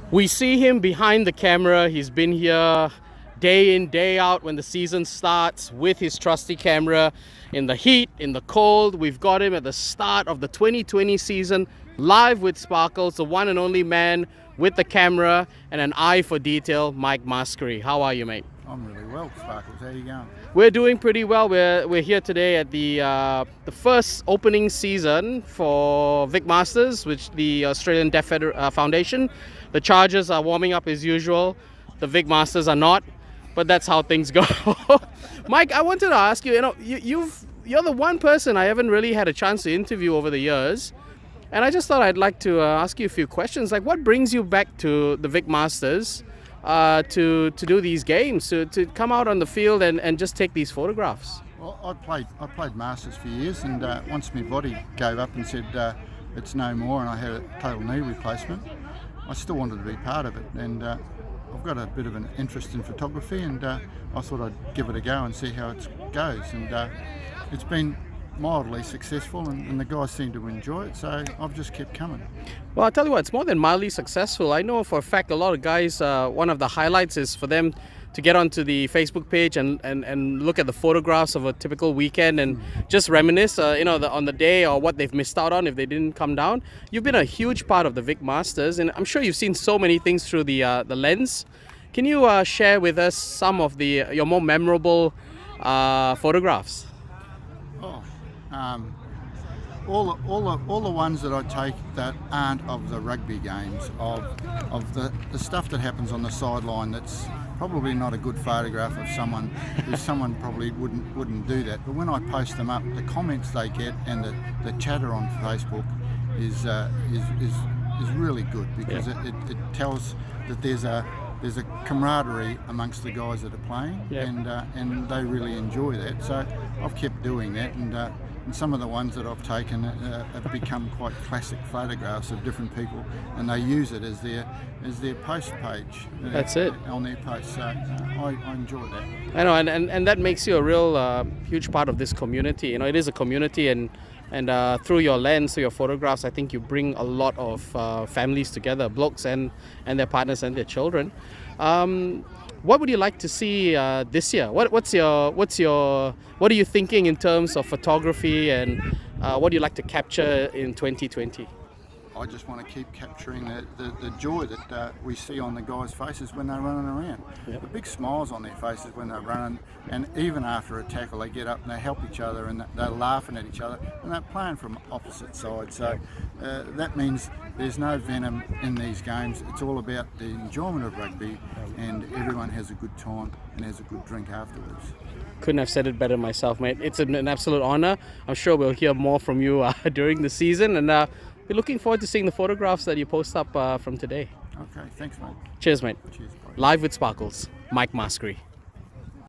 We see him behind the camera. He's been here day in, day out when the season starts with his trusty camera in the heat, in the cold. We've got him at the start of the 2020 season, live with Sparkles, the one and only man with the camera and an eye for detail, Mike Maskery. How are you, mate? I'm really well, Sparkles. How you going? We're doing pretty well. We're here today at the first opening season for Vic Masters, which the Australian Deaf Foundation. The Chargers are warming up as usual. The Vic Masters are not, but that's how things go. Mike, I wanted to ask you. You're the one person I haven't really had a chance to interview over the years, and I just thought I'd like to ask you a few questions. Like, what brings you back to the Vic Masters? To do these games, to come out on the field and just take these photographs? Well, I played Masters for years, and once my body gave up and said it's no more, and I had a total knee replacement, I still wanted to be part of it. And I've got a bit of an interest in photography, and I thought I'd give it a go and see how it goes. And it's been mildly successful, and the guys seem to enjoy it, so I've just kept coming. Well, I'll tell you what, it's more than mildly successful. I know for a fact a lot of guys, one of the highlights is for them to get onto the Facebook page and look at the photographs of a typical weekend and just reminisce, on the day or what they've missed out on if they didn't come down. You've been a huge part of the Vic Masters, and I'm sure you've seen so many things through the lens. Can you share with us some of your more memorable photographs? All the ones that I take that aren't of the rugby games, of the stuff that happens on the sideline, that's probably not a good photograph of someone, if someone probably wouldn't do that. But when I post them up, the comments they get and the chatter on Facebook is really good, because it tells that there's a camaraderie amongst the guys that are playing, and they really enjoy that. So I've kept doing that, and some of the ones that I've taken have become quite classic photographs of different people, and they use it as their post page. That's it. On their post. So I enjoy that. I know, and that makes you a real huge part of this community. It is a community, and through your lens, through your photographs, I think you bring a lot of families together, blokes and their partners and their children. What would you like to see this year? What are you thinking in terms of photography, and what do you like to capture in 2020? I just want to keep capturing the joy that we see on the guys' faces when they're running around. Yep. The big smiles on their faces when they're running, and even after a tackle they get up and they help each other, and they're laughing at each other, and they're playing from opposite sides. So that means there's no venom in these games. It's all about the enjoyment of rugby, and everyone has a good time and has a good drink afterwards. Couldn't have said it better myself, mate. It's an absolute honor. I'm sure we'll hear more from you during the season, and we're looking forward to seeing the photographs that you post up from today. Okay, thanks, mate. Cheers, mate. Cheers, bye. Live with Sparkles, Mike Maskery.